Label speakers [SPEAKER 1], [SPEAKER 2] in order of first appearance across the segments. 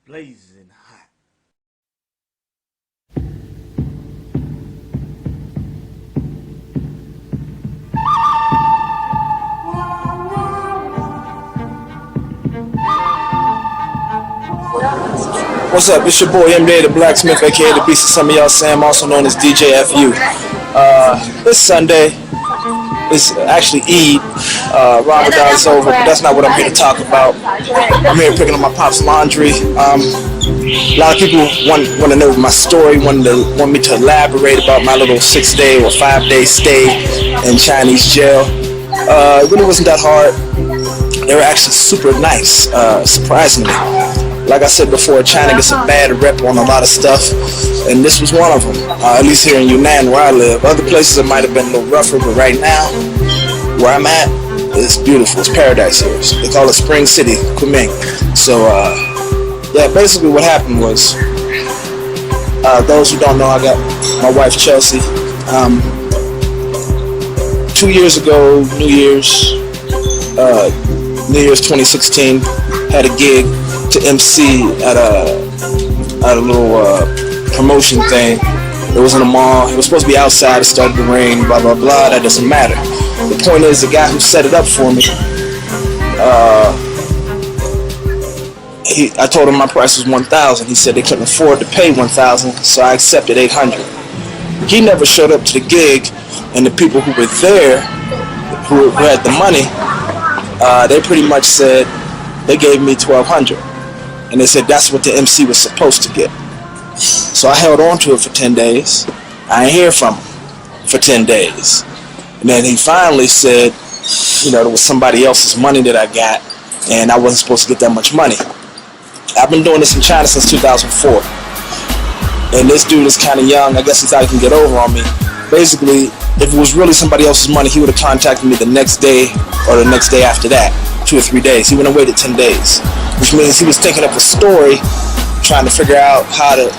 [SPEAKER 1] Blazing hot.
[SPEAKER 2] What's up? It's your boy MJ the Blacksmith, aka the Beast of some of y'all Sam, also known as DJ FU. This Sunday is actually Eid. Ramadan's over, but that's not what I'm here to talk about. I'm here picking up my pop's laundry. A lot of people want to know my story, want me to elaborate about my little 6-day or 5-day stay in Chinese jail. It really wasn't that hard. They were actually super nice, surprisingly. Like I said before, China gets a bad rep on a lot of stuff, and this was one of them, at least here in Yunnan where I live. Other places it might have been a little rougher, but right now, where I'm at, it's beautiful. It's paradise here. They call it Spring City, Kunming. So, yeah, basically what happened was, those who don't know, I got my wife Chelsea. 2 years ago, New Year's 2016, had a gig to MC at a little promotion thing. It was in a mall. It was supposed to be outside. It started to rain. Blah blah blah. That doesn't matter. The point is, the guy who set it up for me, I told him my price was $1,000. He said they couldn't afford to pay $1,000, so I accepted $800. He never showed up to the gig, and the people who were there, who had the money, they pretty much said they gave me $1,200. And they said that's what the MC was supposed to get. So I held on to it for 10 days. I didn't hear from him for 10 days. And then he finally said, there was somebody else's money that I got, and I wasn't supposed to get that much money. I've been doing this in China since 2004. And this dude is kind of young. I guess he thought he can get over on me. Basically, if it was really somebody else's money, he would have contacted me the next day or the next day after that. 2 or 3 days. He wouldn't have waited 10 days. Which means he was thinking up a story, trying to figure out how to,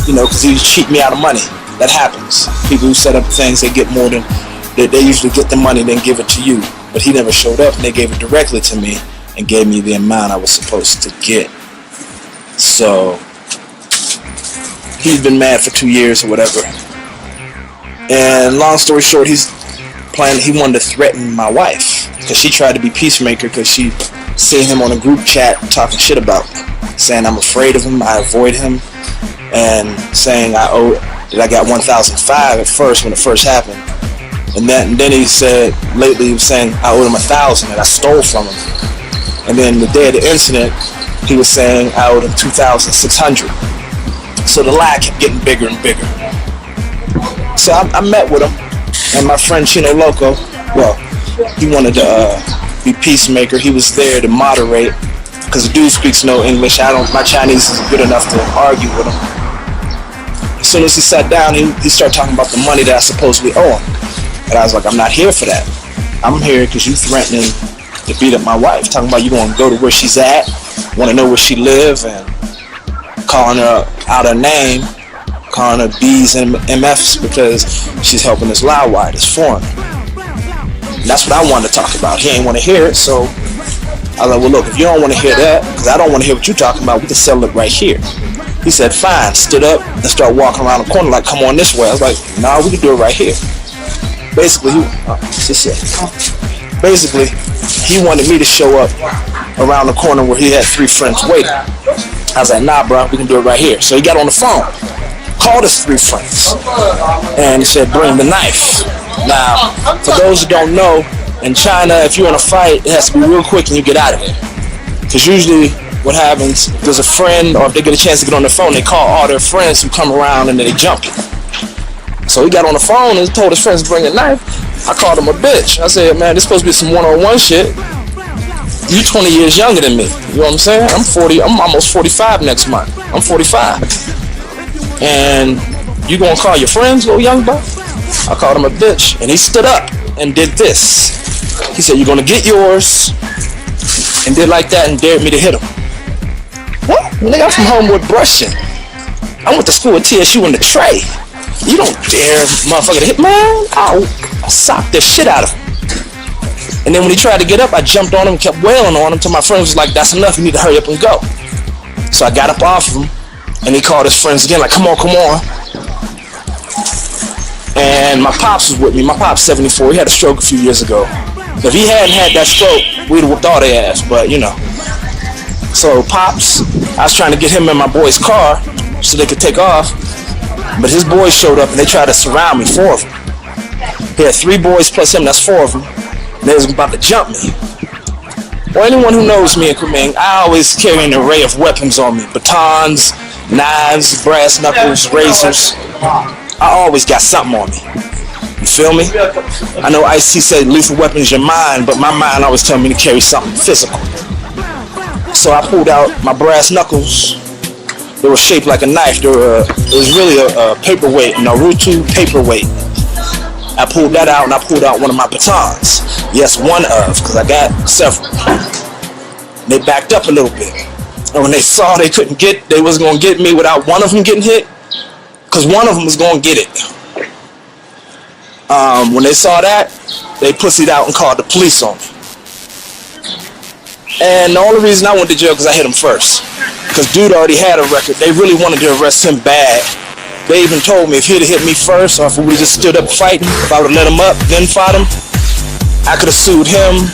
[SPEAKER 2] because he was cheating me out of money. That happens. People who set up things, they get more than, they usually get the money, then give it to you. But he never showed up, and they gave it directly to me and gave me the amount I was supposed to get. So, he's been mad for 2 years or whatever. And long story short, he wanted to threaten my wife, because she tried to be peacemaker, because she seen him on a group chat talking shit about me, saying I'm afraid of him, I avoid him, and saying that I got 1,005 at first when it first happened. And then he said, lately he was saying I owed him 1,000 that I stole from him. And then the day of the incident, he was saying I owed him 2,600. So the lie kept getting bigger and bigger. So I met with him, and my friend Chino Loco, he wanted to be peacemaker. He was there to moderate, because the dude speaks no English. My Chinese isn't good enough to argue with him. As soon as he sat down, he started talking about the money that I supposedly owe him. And I was like, I'm not here for that. I'm here because you threatening to beat up my wife. Talking about you want to go to where she's at, want to know where she live, and calling her out her name, calling her B's and MFs because she's helping this Lao-White, this foreigner. And that's what I wanted to talk about. He ain't want to hear it, so I was like, well, look, if you don't want to hear that, because I don't want to hear what you're talking about, we can settle it right here. He said, fine, stood up and started walking around the corner like, come on this way. I was like, nah, we can do it right here. Basically, he wanted me to show up around the corner where he had 3 friends waiting. I was like, nah, bro, we can do it right here. So he got on the phone, called his 3 friends, and he said, bring the knife. Now, for those who don't know, in China, if you're in a fight, it has to be real quick and you get out of there. Because usually what happens, if there's a friend, or if they get a chance to get on the phone, they call all their friends who come around and then they jump you. So he got on the phone and told his friends to bring a knife. I called him a bitch. I said, man, this supposed to be some one-on-one shit. You 20 years younger than me. You know what I'm saying? I'm almost 45 next month. I'm 45. And you gonna call your friends, little young buck? I called him a bitch. And he stood up and did this. He said, you're gonna get yours. And did like that and dared me to hit him. What? Nigga, I'm from Homewood Brushing. I went to school at TSU in the tray. You don't dare motherfucker to hit, man. I'll sock the shit out of him. And then when he tried to get up, I jumped on him and kept wailing on him until my friend was like, that's enough, you need to hurry up and go. So I got up off of him, and he called his friends again, like, come on. And my pops was with me. My pop's 74. He had a stroke a few years ago. If he hadn't had that stroke, we'd have whooped all their ass, but you know. So Pops, I was trying to get him in my boy's car so they could take off, but his boys showed up and they tried to surround me, 4 of them. He had 3 boys plus him, that's 4 of them. And they was about to jump me. Well, anyone who knows me in Kuming, I always carry an array of weapons on me. Batons, knives, brass knuckles, razors. I always got something on me. You feel me? I know Ice-T said lethal weapon is your mind, but my mind always tells me to carry something physical. So I pulled out my brass knuckles. They were shaped like a knife. It was really a paperweight, a Naruto paperweight. I pulled that out and I pulled out one of my batons. Yes, one of, because I got several. They backed up a little bit. And when they saw they wasn't going to get me without one of them getting hit, because one of them was going to get it. When they saw that, they pussied out and called the police on me. And the only reason I went to jail because I hit him first. Because dude already had a record. They really wanted to arrest him bad. They even told me if he'd have hit me first, or if we just stood up fighting, if I would have let him up, then fought him, I could have sued him.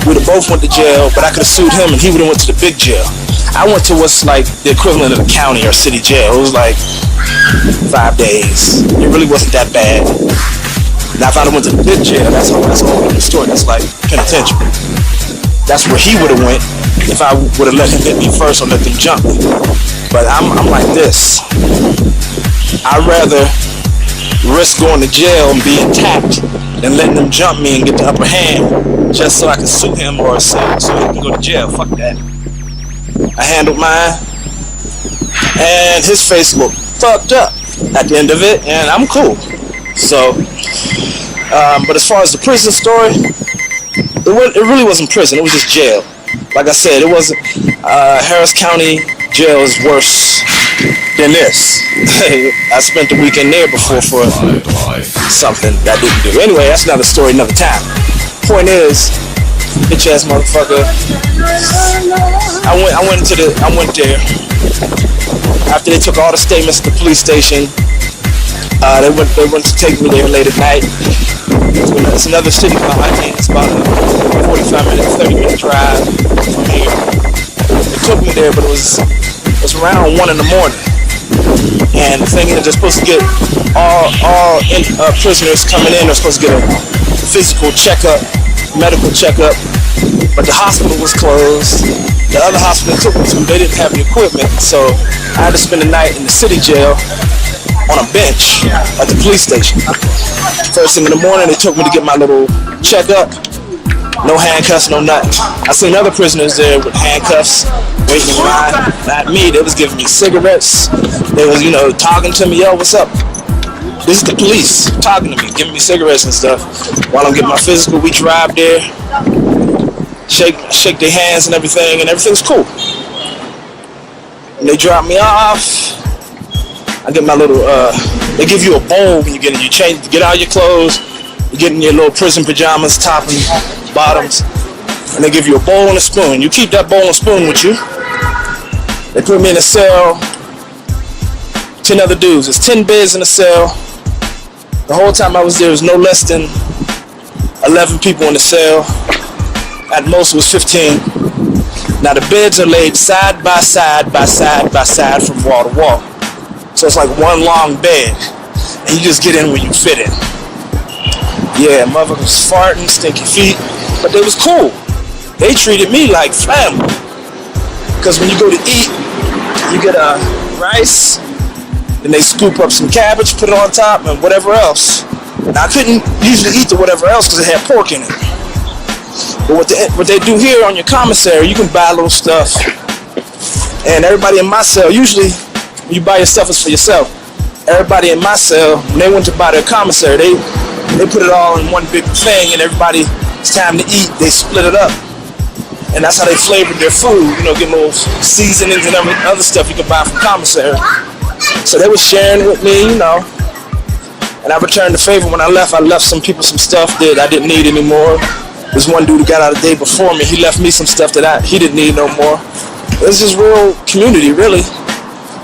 [SPEAKER 2] We'd have both went to jail, but I could have sued him and he would have went to the big jail. I went to what's like the equivalent of the county or city jail. It was like 5 days. It really wasn't that bad. Now if I went to the big jail, that's a whole other story. That's like penitentiary. That's where he would have went if I would have let him hit me first or let them jump me. But I'm like this. I'd rather risk going to jail and being tapped than letting them jump me and get the upper hand just so I can sue him or so he can go to jail. Fuck that. I handled mine, and his face looked fucked up at the end of it, and I'm cool. So, but as far as the prison story, it really wasn't prison. It was just jail. Like I said, it wasn't. Harris County jail is worse than this. I spent the weekend there before for something that I didn't do. Anyway, that's another story, another time. Point is, bitch ass motherfucker. I went there after they took all the statements at the police station. They went to take me there late at night. It's another city behind me. It's about a 30-minute drive from here. They took me there, but it was around 1 in the morning. And the thing is, they're supposed to get all prisoners coming in. They're supposed to get a physical checkup, medical checkup. But the hospital was closed. The other hospital took me to, they didn't have the equipment. So I had to spend the night in the city jail on a bench at the police station. First thing in the morning, they took me to get my little checkup. No handcuffs, no nothing. I seen other prisoners there with handcuffs, waiting in line. Not me, they was giving me cigarettes. They was, talking to me, yo, what's up? This is the police talking to me, giving me cigarettes and stuff. While I'm getting my physical, we drive there, shake their hands and everything's cool. And they drop me off. I get my little, they give you a bowl when you get in. You get out your clothes, you get in your little prison pajamas, top and bottoms, and they give you a bowl and a spoon. You keep that bowl and spoon with you. They put me in a cell, 10 other dudes. There's 10 beds in the cell. The whole time I was there was no less than 11 people in the cell. At most it was 15. Now the beds are laid side by side by side by side from wall to wall. So it's like one long bed, and you just get in where you fit in. Yeah, motherfuckers farting, stinky feet, but they was cool. They treated me like family. Because when you go to eat, you get rice, then they scoop up some cabbage, put it on top, and whatever else. Now I couldn't usually eat the whatever else because it had pork in it. But what they do here on your commissary, you can buy little stuff. And everybody in my cell, usually you buy your stuff is for yourself. Everybody in my cell, when they went to buy their commissary, they put it all in one big thing, and everybody, it's time to eat, they split it up. And that's how they flavored their food, get little seasonings and other stuff you can buy from commissary. So they were sharing it with me, And I returned the favor when I left some people some stuff that I didn't need anymore. This one dude who got out a day before me, he left me some stuff that he didn't need no more. It was just real community, really.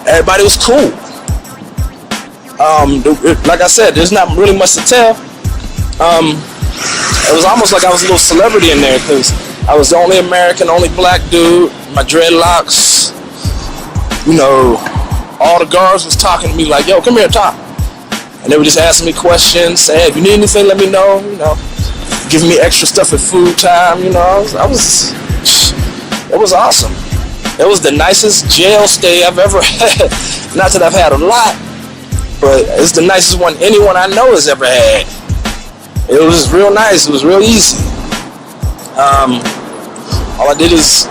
[SPEAKER 2] Everybody was cool. Like I said, there's not really much to tell. It was almost like I was a little celebrity in there because I was the only American, only black dude. My dreadlocks, you know, all the guards was talking to me like, yo, come here, talk. And they were just asking me questions, saying, hey, if you need anything, let me know, you know, giving me extra stuff at food time, you know. It was awesome. It was the nicest jail stay I've ever had. Not that I've had a lot, but it's the nicest one anyone I know has ever had. It was real nice. It was real easy. All I did is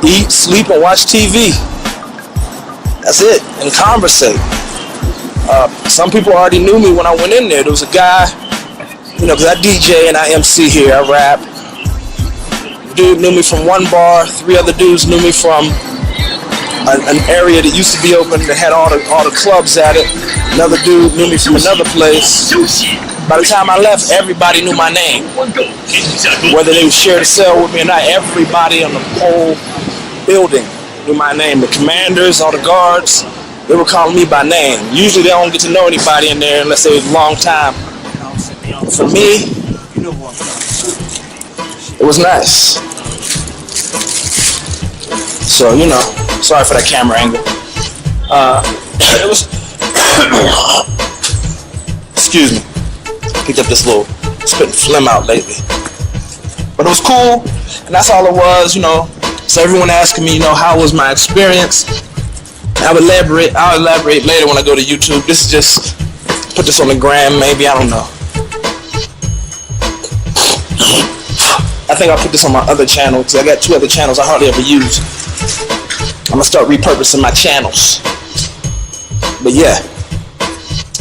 [SPEAKER 2] eat, sleep, and watch TV. That's it, and conversate. Some people already knew me when I went in there. There was a guy, you know, because I DJ and I MC here, I rap. Dude knew me from one bar. 3 other dudes knew me from an area that used to be open that had all the clubs at it. Another dude knew me from another place. By the time I left, everybody knew my name. Whether they would share the cell with me or not, everybody on the whole building knew my name. The commanders, all the guards, they were calling me by name. Usually they don't get to know anybody in there unless they was a long time. But for me, it was nice. So, you know, sorry for that camera angle. It was, excuse me, picked up this little spitting phlegm out lately. But it was cool, and that's all it was, you know. So everyone asking me, you know, how was my experience? I'll elaborate later when I go to YouTube. This is just, put this on the gram, maybe, I don't know. I think I'll put this on my other channel, because I got 2 other channels I hardly ever use. I'm gonna start repurposing my channels. But yeah,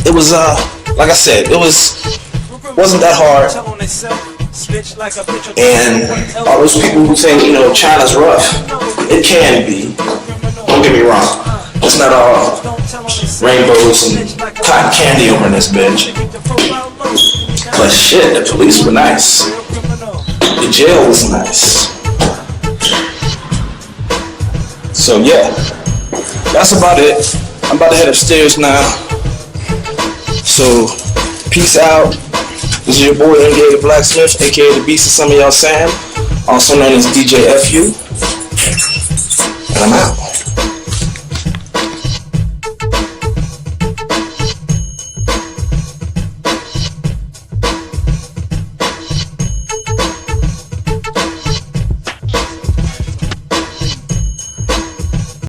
[SPEAKER 2] it was, like I said, wasn't that hard. And all those people who think, you know, China's rough, it can be. Don't get me wrong. It's not all rainbows and cotton candy over in this bitch. But shit, the police were nice. The jail was nice. So yeah, that's about it. I'm about to head upstairs now. So, peace out. This is your boy MJ the Blacksmith, aka the Beast of some of y'all Sam, also known as DJ FU. And I'm out.